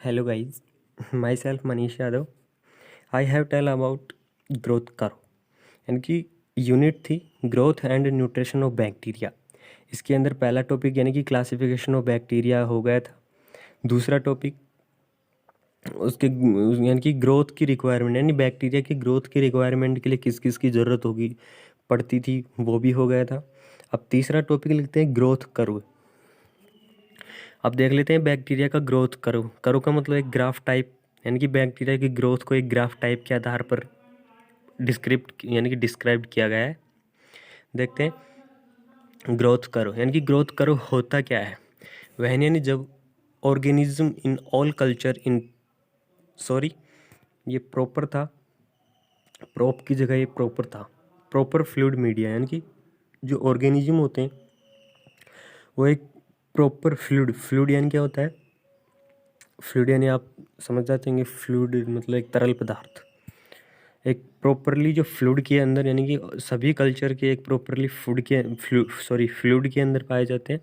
Hello guys, myself Manish Yadav. I have tell about growth curve यानी कि unit थी growth and nutrition of bacteria. इसके अंदर पहला टॉपिक यानी कि क्लासिफिकेशन ऑफ बैक्टीरिया हो गया था। दूसरा टॉपिक उसके यानी कि ग्रोथ की रिक्वायरमेंट यानी बैक्टीरिया की ग्रोथ की रिक्वायरमेंट के लिए किस किस की ज़रूरत होगी पड़ती थी वो भी हो गया था। अब तीसरा टॉपिक लिखते हैं ग्रोथ कर्व। अब देख लेते हैं बैक्टीरिया का ग्रोथ कर्व। कर्व का मतलब एक ग्राफ टाइप यानी कि बैक्टीरिया की ग्रोथ को एक ग्राफ टाइप के आधार पर डिस्क्राइब किया गया है। देखते हैं ग्रोथ कर्व यानी कि ग्रोथ कर्व होता क्या है। वह यानी जब organism in all culture in ये प्रॉपर था, प्रॉप की जगह ये प्रॉपर था, प्रॉपर फ्लूइड मीडिया यानी कि जो ऑर्गेनिज्म होते हैं वो एक प्रॉपर फ्लूइड यानी क्या होता है। फ्लूइड यानी आप समझ जाते होंगे, फ्लूइड मतलब एक तरल पदार्थ। एक प्रॉपरली जो फ्लूइड के अंदर यानी कि सभी कल्चर के एक प्रॉपरली फ्लूइड के अंदर पाए जाते हैं।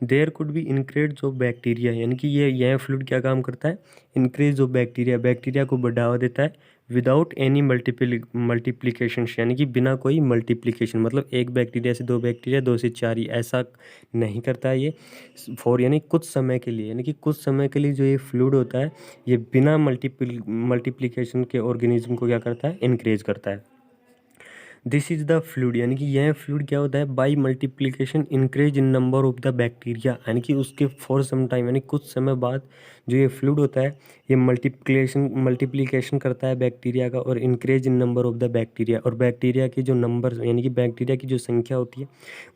There could be increase of bacteria यानी कि यह फ्लूइड क्या काम करता है, इंक्रीज ऑफ बैक्टीरिया, बैक्टीरिया को बढ़ावा देता है विदाउट एनी मल्टीप्लिकेशन यानी कि बिना कोई मल्टीप्लिकेशन, मतलब एक बैक्टीरिया से दो बैक्टीरिया, दो से चार, ऐसा नहीं करता है ये। फॉर यानी कुछ समय के लिए यानी कि कुछ समय के लिए जो ये फ्लूइड होता है ये बिना मल्टीप्लिकेशन के ऑर्गेनिज्म को क्या करता है, इनक्रीज करता है। दिस इज द फ्लूइड यानी कि यह फ्लूइड क्या होता है, by multiplication increase in number of the bacteria यानी कि उसके फॉर सम टाइम यानी कुछ समय बाद जो ये फ्लूइड होता है ये मल्टीप्लिकेशन करता है बैक्टीरिया का और increase in number of the bacteria, और बैक्टीरिया की जो नंबर यानी कि बैक्टीरिया की जो संख्या होती है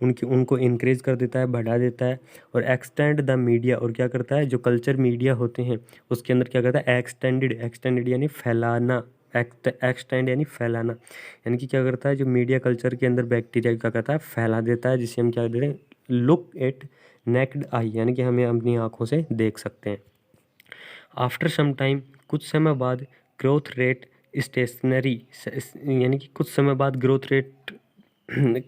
उनको इंक्रीज कर देता है, बढ़ा देता है। और एक्सटेंड द मीडिया, और क्या करता है जो कल्चर मीडिया होते हैं उसके अंदर क्या करता है, एक्सटेंडेड यानी फैलाना, एक्सटेंड यानी फैलाना, यानी कि क्या करता है जो मीडिया कल्चर के अंदर बैक्टीरिया क्या करता है, फैला देता है, जिसे हम क्या कहते हैं, लुक एट नेक्ड आई यानी कि हमें अपनी आंखों से देख सकते हैं। आफ्टर सम टाइम कुछ समय बाद ग्रोथ रेट स्टेशनरी यानी कि कुछ समय बाद ग्रोथ रेट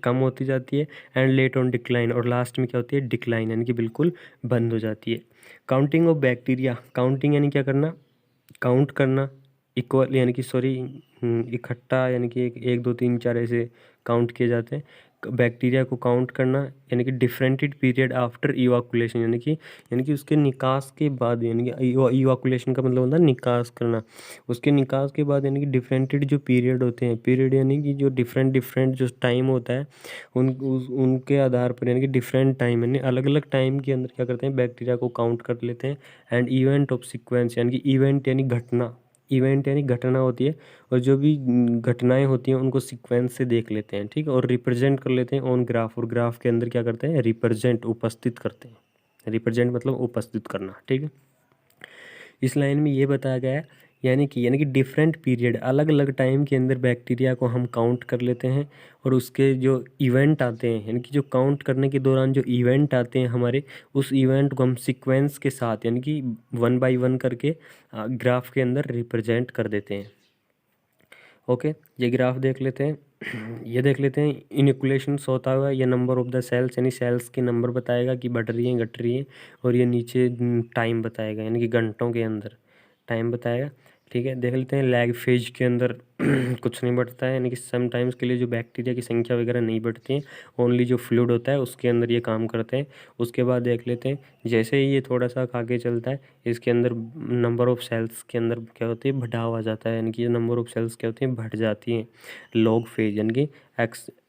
कम होती जाती है एंड लेट ऑन डिक्लाइन, और लास्ट में क्या होती है, डिक्लाइन यानी कि बिल्कुल बंद हो जाती है। काउंटिंग ऑफ बैक्टीरिया, काउंटिंग यानी क्या करना, काउंट करना, इक्वल यानी कि इकट्ठा यानी कि एक दो तीन चार ऐसे काउंट किए जाते हैं। बैक्टीरिया को काउंट करना यानी कि डिफरेंटेड पीरियड आफ्टर इवाकुलेशन यानी कि उसके निकास के बाद, यानी कि इवाकुलेशन का मतलब होता है निकास करना। उसके निकास के बाद यानी कि डिफरेंटेड जो पीरियड होते हैं, पीरियड यानी कि जो डिफरेंट जो टाइम होता है उनके आधार पर यानी कि डिफरेंट टाइम यानी अलग अलग टाइम के अंदर क्या करते हैं, बैक्टीरिया को काउंट कर लेते हैं। एंड इवेंट ऑफ सिक्वेंस यानी कि इवेंट यानी घटना, इवेंट यानी घटना होती है, और जो भी घटनाएं होती हैं उनको सीक्वेंस से देख लेते हैं, ठीक है, और रिप्रेजेंट कर लेते हैं ऑन ग्राफ, और ग्राफ के अंदर क्या करते हैं, रिप्रेजेंट उपस्थित करते हैं। रिप्रेजेंट मतलब उपस्थित करना, ठीक है। इस लाइन में ये बताया गया है यानी कि डिफरेंट पीरियड, अलग अलग टाइम के अंदर बैक्टीरिया को हम काउंट कर लेते हैं, और उसके जो इवेंट आते हैं यानी कि जो काउंट करने के दौरान जो इवेंट आते हैं हमारे, उस इवेंट को हम सीक्वेंस के साथ यानी कि 1 बाय 1 करके ग्राफ के अंदर रिप्रेजेंट कर देते हैं। ओके, ये ग्राफ देख लेते हैं। ये देख लेते हैं इनिकुलेशंस होता हुआ, ये नंबर ऑफ द सेल्स यानी सेल्स के नंबर बताएगा कि बढ़ रही हैं घट रही हैं, और ये नीचे टाइम बताएगा यानी कि घंटों के अंदर टाइम बताएगा, ठीक है। देख लेते हैं लैग फेज के अंदर कुछ नहीं बढ़ता है यानी कि समटाइम्स के लिए जो बैक्टीरिया की संख्या वगैरह नहीं बढ़ती है, ओनली जो फ्लूइड होता है उसके अंदर ये काम करते हैं। उसके बाद देख लेते हैं जैसे ही ये थोड़ा सा आगे चलता है इसके अंदर नंबर ऑफ सेल्स के अंदर क्या होती है, बढ़ाव आ जाता है, यानी कि नंबर ऑफ सेल्स क्या होती हैं, बढ़ जाती हैं। लॉग फेज यानी कि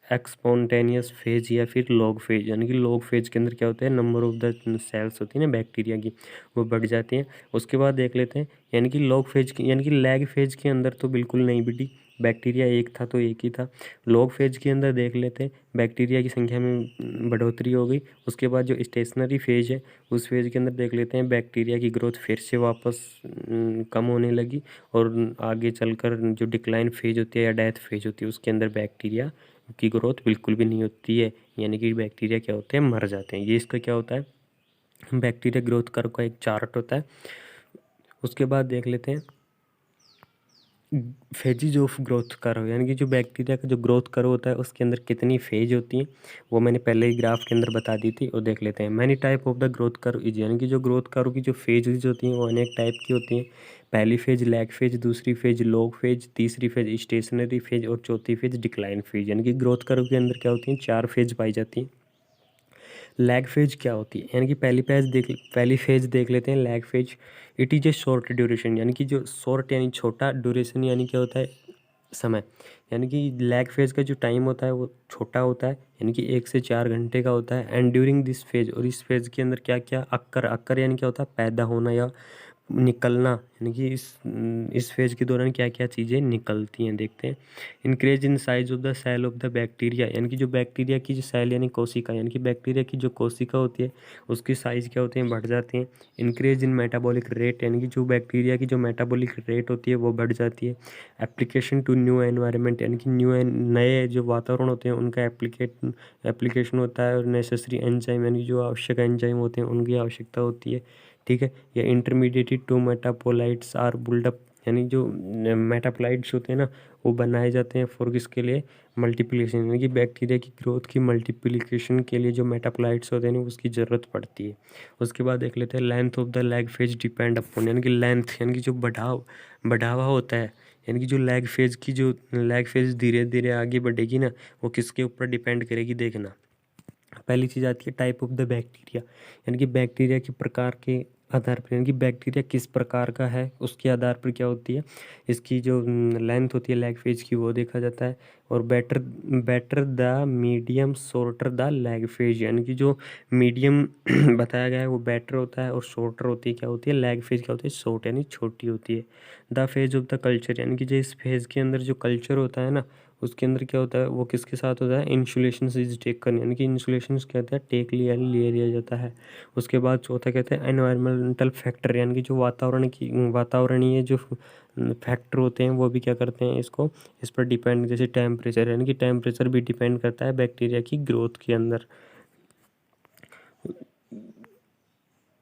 एक्सपोंटेनियस फेज या फिर लॉग फेज, यानी कि लॉग फेज के अंदर क्या होता है, नंबर ऑफ द सेल्स होती है ना बैक्टीरिया की, वो बढ़ जाती हैं। उसके बाद देख लेते हैं यानी कि लॉग फेज की यानी कि लैग फेज के अंदर तो बिल्कुल नहीं बढ़ी, बैक्टीरिया एक था तो एक ही था। लॉग फेज के अंदर देख लेते हैं बैक्टीरिया की संख्या में बढ़ोतरी हो गई। उसके बाद जो स्टेशनरी फेज है उस फेज के अंदर देख लेते हैं बैक्टीरिया की ग्रोथ फिर से वापस कम होने लगी, और आगे चलकर जो डिक्लाइन फेज होती है या डेथ फेज होती है उसके अंदर बैक्टीरिया की ग्रोथ बिल्कुल भी नहीं होती है, यानी कि बैक्टीरिया क्या होते हैं, मर जाते हैं। ये इसका क्या होता है, बैक्टीरिया ग्रोथ कर्व का एक चार्ट होता है। उसके बाद देख लेते हैं फेजेज ऑफ ग्रोथ कर्व, यानी कि जो बैक्टीरिया का जो ग्रोथ कर्व होता है उसके अंदर कितनी फेज होती हैं, वो मैंने पहले ही ग्राफ के अंदर बता दी थी, वो देख लेते हैं। Many type of the growth curve is, यानी कि जो ग्रोथ कर्व की जो फेजेज होती हैं वो अनेक टाइप की होती हैं। पहली फेज लैग फेज, दूसरी फेज लॉग फेज, तीसरी फेज स्टेशनरी फेज और चौथी फेज डिक्लाइन फेज। यानी कि ग्रोथ कर्व के अंदर क्या होती हैं, 4 फेज पाई जाती हैं। लैग फेज क्या होती है, यानी कि पहली फेज देख लेते हैं lag phase. It is a short duration, यानी कि जो शॉर्ट यानी छोटा, ड्यूरेशन यानी क्या होता है, समय। यानी कि लैग फेज का जो टाइम होता है वो छोटा होता है, यानी कि 1 से 4 घंटे का होता है। एंड ड्यूरिंग दिस फेज, और इस फेज के अंदर क्या क्या अक्कर यानी क्या होता है, पैदा होना या निकलना, यानी कि इस फेज के दौरान क्या क्या चीज़ें निकलती हैं, देखते हैं। Increase in size of the cell of the bacteria, यानी कि जो बैक्टीरिया की जो सेल यानी कोशिका, यानी कि बैक्टीरिया की जो कोशिका होती है उसकी साइज़ क्या होती है, बढ़ जाती हैं। इंक्रीज इन मेटाबॉलिक रेट, यानी कि जो बैक्टीरिया की जो मेटाबॉलिक रेट होती है वो बढ़ जाती है। एप्लीकेशन टू न्यू एनवायरनमेंट, यानी कि नए जो वातावरण होते हैं उनका एप्लीकेशन होता है, और नेसेसरी एंजाइम, यानी जो आवश्यक एंजाइम होते हैं उनकी आवश्यकता होती है, ठीक है। या इंटरमीडिएटेड टू मेटापोलाइट्स आर बुल्डअप, यानी जो मेटापोलाइट्स होते हैं ना वो बनाए जाते हैं फॉर किसके लिए, मल्टीप्लिकेशन, यानी कि बैक्टीरिया की ग्रोथ की मल्टीप्लिकेशन के लिए जो मेटापोलाइट्स होते हैं ना उसकी ज़रूरत पड़ती है। उसके बाद देख लेते हैं length of the lag phase depend upon, यानी कि लेंथ यानी कि जो बढ़ावा होता है, यानी कि जो लैग फेज धीरे धीरे आगे बढ़ेगी ना वो किसके ऊपर डिपेंड करेगी, देखना। पहली चीज़ आती है टाइप ऑफ द बैक्टीरिया, यानी कि बैक्टीरिया के प्रकार के आधार पर, यानी कि बैक्टीरिया किस प्रकार का है उसके आधार पर क्या होती है, इसकी जो लेंथ होती है लैग फेज की वो देखा जाता है। और better the medium shorter the lag phase, यानी कि जो मीडियम बताया गया है वो बेटर होता है, और शॉर्टर होती है क्या होती है, लैग फेज क्या होती है, शॉर्ट यानी छोटी होती है। The phase of the culture, यानी कि जो इस फेज के अंदर जो कल्चर होता है ना उसके अंदर क्या होता है, वो किसके साथ होता है, इंसुलेशन इज टेकन, यानी कि इंसुलेशन कहते हैं टेक लिया जाता है। उसके बाद चौथा कहते हैं एनवायरमेंटल फैक्टर, यानी कि जो वातावरणीय जो फैक्टर होते हैं वो भी क्या करते हैं इसको, इस पर डिपेंड, जैसे टेम्परेचर, यानी कि टेम्परेचर भी डिपेंड करता है बैक्टीरिया की ग्रोथ के अंदर।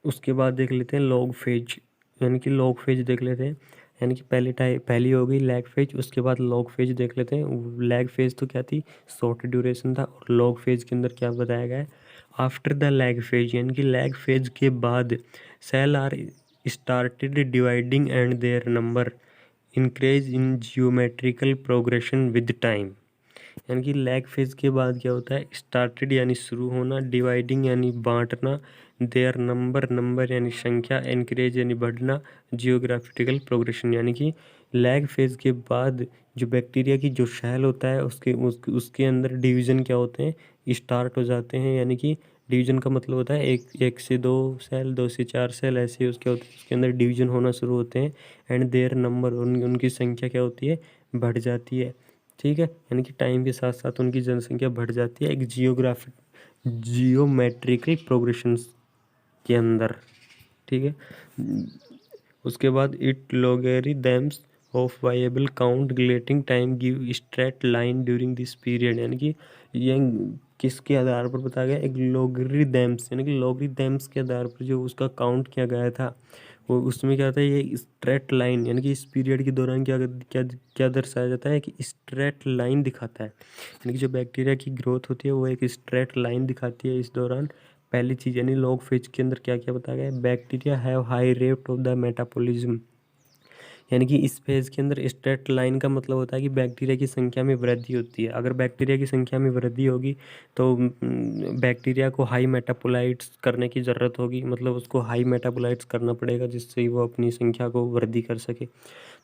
उसके बाद देख लेते हैं लॉग फेज, यानी कि लॉग फेज देख लेते हैं, यानी कि पहली हो गई लैग फेज, उसके बाद लॉग फेज देख लेते हैं। लैग फेज तो क्या थी, शॉर्ट ड्यूरेशन था, और लॉग फेज के अंदर क्या बताया गया है, आफ्टर द लैग फेज, यानी कि लैग फेज के बाद cell are started dividing and their number increase in geometrical progression with time. यानी कि लैग फेज के बाद क्या होता है, स्टार्टेड यानी शुरू होना, डिवाइडिंग यानी बांटना, देयर नंबर यानी संख्या, एनकरेज यानी बढ़ना, जियोग्राफिकल प्रोग्रेशन, यानी कि लैग फेज के बाद जो बैक्टीरिया की जो सेल होता है उसके अंदर डिवीजन क्या होते हैं, स्टार्ट हो जाते हैं। यानी कि डिवीजन का मतलब होता है एक से दो सेल, 2 से 4 सेल, ऐसे उसके होते हैं, उसके अंदर डिवीजन होना शुरू होते हैं। एंड देयर नंबर, उनकी संख्या क्या होती है, बढ़ जाती है, ठीक है। यानी कि टाइम के साथ साथ उनकी जनसंख्या बढ़ जाती है एक जियोमेट्रिकल प्रोग्रेशंस के अंदर, ठीक है। उसके बाद it logarithms of viable count plotting time give straight line during this period, यानी कि ये किसके आधार पर बताया गया, एक लॉगरिदम्स, यानी कि लॉगरिदम्स के आधार पर जो उसका काउंट किया गया था वो उसमें क्या था, ये स्ट्रेट लाइन, यानी कि इस पीरियड के दौरान क्या क्या क्या दर्शाया जाता है कि स्ट्रेट लाइन दिखाता है, यानी कि जो बैक्टीरिया की ग्रोथ होती है वो एक स्ट्रेट लाइन दिखाती है इस दौरान। पहली चीज़ यानी लॉग फेज के अंदर क्या क्या बताया गया है, bacteria have high rate of the metabolism, यानी कि इस फेज के अंदर स्ट्रेट लाइन का मतलब होता है कि बैक्टीरिया की संख्या में वृद्धि होती है। अगर बैक्टीरिया की संख्या में वृद्धि होगी तो बैक्टीरिया को हाई मेटापोलाइट्स करने की ज़रूरत होगी, मतलब उसको हाई मेटापोलाइट्स करना पड़ेगा जिससे वो अपनी संख्या को वृद्धि कर सके।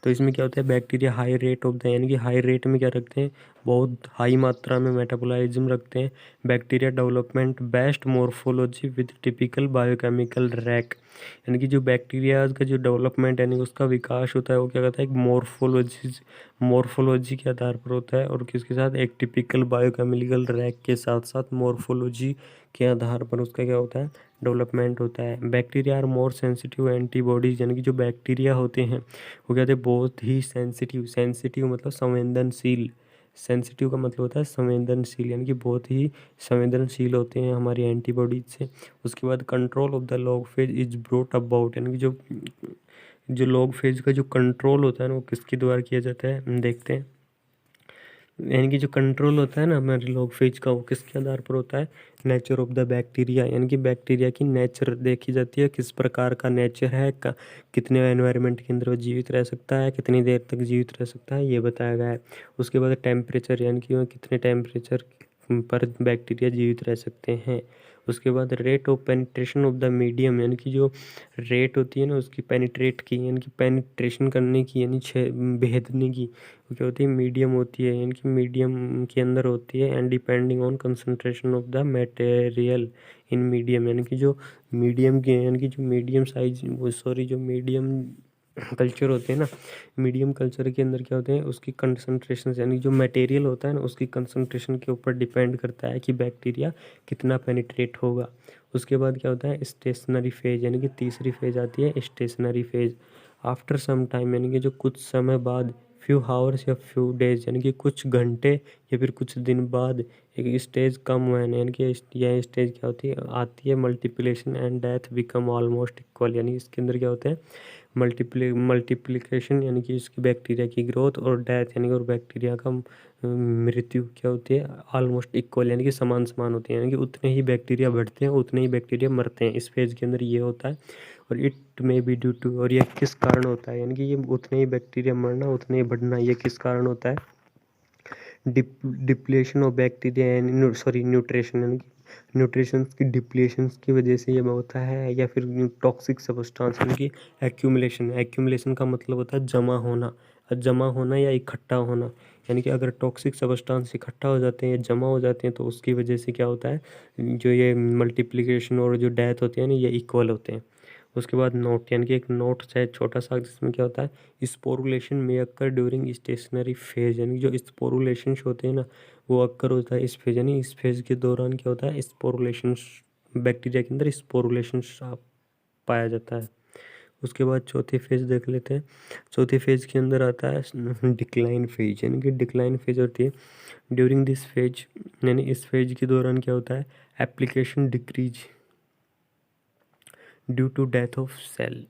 तो इसमें क्या होता है, bacteria high rate of the, यानी कि हाई रेट में क्या रखते हैं, बहुत हाई मात्रा में मेटाबॉलिज्म रखते हैं। Bacteria development best morphology with typical biochemical rack, यानी कि जो बैक्टीरिया का जो डेवलपमेंट यानी उसका विकास होता है वो क्या कहता है, एक मोर्फोलॉजी के आधार पर होता है, और किसके साथ, एक टिपिकल बायोकेमिकल रैक के साथ साथ मोर्फोलॉजी के आधार पर उसका क्या होता है, डेवलपमेंट होता है। Bacteria are more sensitive antibodies, यानी कि जो बैक्टीरिया होते हैं वो कहते हैं बहुत ही सेंसिटिव मतलब संवेदनशील, सेंसिटिव का मतलब होता है संवेदनशील, यानी कि बहुत ही संवेदनशील होते हैं हमारी एंटीबॉडीज से। उसके बाद control of the log phase is brought about, यानी कि जो जो लॉग फेज का जो कंट्रोल होता है ना वो किसके द्वारा किया जाता है, हम देखते हैं। यानी कि जो कंट्रोल होता है ना हमारे लॉग फेज का, वो किसके आधार पर होता है, नेचर ऑफ द बैक्टीरिया, यानी कि बैक्टीरिया की नेचर देखी जाती है, किस प्रकार का नेचर है, कितने एनवायरनमेंट के अंदर वो जीवित रह सकता है, कितनी देर तक जीवित रह सकता है, ये बताया गया है। उसके बाद टेम्परेचर, यानी कि वो कितने टेम्परेचर पर बैक्टीरिया जीवित रह सकते हैं। उसके बाद rate of penetration of the medium, यानी कि जो रेट होती है ना उसकी पेनिट्रेट की, यानी कि पेनिट्रेशन करने की, यानी भेदने की, वो क्या होती है, मीडियम होती है, यानी कि मीडियम के अंदर होती है। And depending on concentration of the material in medium, यानी कि जो मीडियम के, यानी कि जो मीडियम साइज, सॉरी जो मीडियम कल्चर होते हैं ना, मीडियम कल्चर के अंदर क्या होते हैं, उसकी कंसंट्रेशन, यानी जो मटेरियल होता है ना उसकी कंसंट्रेशन के ऊपर डिपेंड करता है कि बैक्टीरिया कितना पेनिट्रेट होगा। उसके बाद क्या होता है, स्टेशनरी फेज, यानी कि तीसरी फेज आती है stationary phase. After some time, यानी कि जो कुछ समय बाद, फ्यू हावर्स या फ्यू डेज, यानी कि कुछ घंटे या फिर कुछ दिन बाद, एक स्टेज कम हुआ है, यानी कि यह स्टेज क्या होती है, आती है multiplication and death become almost equal, यानी इसके अंदर क्या होता है, मल्टीप्लिकेशन, यानी कि इसकी बैक्टीरिया की ग्रोथ, और डेथ यानी कि और बैक्टीरिया का मृत्यु क्या होती है, ऑलमोस्ट इक्वल, यानी कि समान समान होती है, यानी कि उतने ही बैक्टीरिया बढ़ते हैं उतने ही बैक्टीरिया मरते हैं, इस फेज के अंदर ये होता है। और it may be due to, और ये किस कारण होता है, यानी कि ये उतने ही बैक्टीरिया मरना उतने ही बढ़ना, ये किस कारण होता है, depletion of bacteria and sorry nutrition, यानी कि न्यूट्रिशन की डिप्लेशन की वजह से ये होता है, या फिर टॉक्सिक सब्सटेंस, यानी कि एक्यूमुलेशन का मतलब होता है जमा होना या इकट्ठा होना, यानी कि अगर टॉक्सिक सब्सटेंस इकट्ठा हो जाते हैं या जमा हो जाते हैं तो उसकी वजह से क्या होता है, जो ये मल्टीप्लिकेशन और जो डेथ होती है ना ये इक्वल होते हैं। उसके बाद नोट, यानी कि एक नोट है छोटा सा, जिसमें क्या होता है, स्पोरुलेशन में अक्कर ड्यूरिंग स्टेशनरी फेज, यानी जो स्पोरुलेशन होते हैं ना वो अक्कर होता है इस फेज, यानी इस फेज के दौरान क्या होता है, स्पोरुलेशन, बैक्टीरिया के अंदर स्पोरुलेशन पाया जाता है। उसके बाद चौथी फेज देख लेते हैं। चौथी फेज के अंदर आता है डिक्लाइन फेज, यानी कि डिक्लाइन फेज होती है ड्यूरिंग दिस फेज, यानी इस फेज के दौरान क्या होता है, application decrease due to death of cell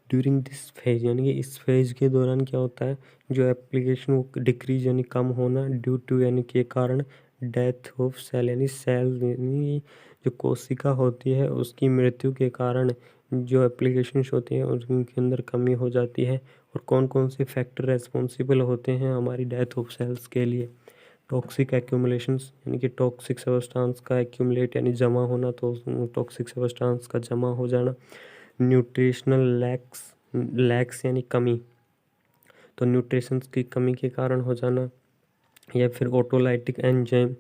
during this phase, यानी कि इस फेज के दौरान क्या होता है, जो एप्लीकेशन वो डिक्रीज यानी कम होना, ड्यू टू यानी के कारण, डेथ ऑफ सेल यानी सेल यानी जो कोशिका होती है उसकी मृत्यु के कारण जो एप्लीकेशंस होती हैं उनके अंदर कमी हो जाती है। और कौन कौन से फैक्टर रेस्पॉन्सिबल होते हैं हमारी डेथ ऑफ सेल्स के लिए, टॉक्सिक एक्यूमुलेशंस, यानी कि टॉक्सिक सब्सटेंस का एक्यूमुलेट यानी जमा होना, तो टॉक्सिक सब्सटेंस का जमा हो जाना, न्यूट्रिशनल लैक्स यानी कमी, तो न्यूट्रिशंस की कमी के कारण हो जाना, या फिर ऑटोलाइटिक एंजाइम,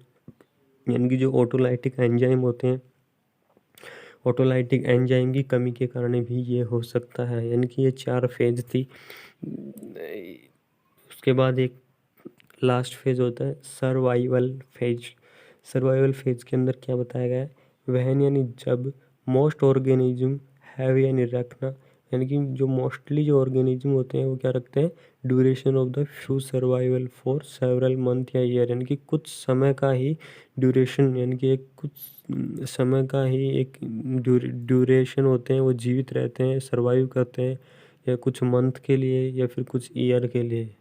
यानी कि जो ऑटोलाइटिक एंजाइम होते हैं, ऑटोलाइटिक एंजाइम की कमी के कारण भी ये हो सकता है। यानी कि ये 4 फेज थी। उसके बाद एक लास्ट फेज होता है सर्वाइवल फेज। सर्वाइवल फेज के अंदर क्या बताया गया है, वहन यानी जब मोस्ट ऑर्गेनिज्म हैव यानी रखना, यानी कि जो मोस्टली जो ऑर्गेनिज्म होते हैं वो क्या रखते हैं, duration of the few survival for several month या ईयर, यानी कि कुछ समय का ही ड्यूरेशन, यानी कि एक कुछ समय का ही एक ड्यूरेशन होते हैं, वो जीवित रहते हैं, सर्वाइव करते हैं, या कुछ मंथ के लिए या फिर कुछ ईयर के लिए,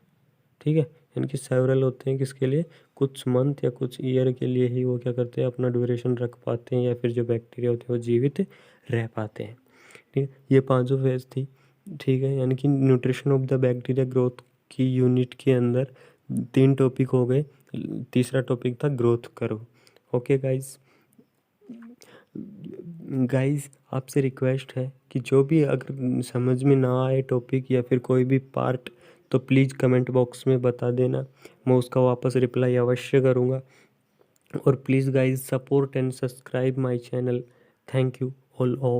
ठीक है। यानी कि सेवरल होते हैं किसके लिए, कुछ मंथ या कुछ ईयर के लिए ही वो क्या करते हैं, अपना ड्यूरेशन रख पाते हैं, या फिर जो बैक्टीरिया होते हैं वो जीवित रह पाते हैं, ठीक है। ये 5 फेज थी, ठीक है। यानी कि nutrition of the bacteria growth की यूनिट के अंदर 3 टॉपिक हो गए, तीसरा टॉपिक था ग्रोथ कर्व। ओके गाइस आपसे रिक्वेस्ट है कि जो भी अगर समझ में ना आए टॉपिक या फिर कोई भी पार्ट, तो प्लीज़ कमेंट बॉक्स में बता देना, मैं उसका वापस रिप्लाई अवश्य करूँगा। और please guys support and subscribe my channel. Thank you all.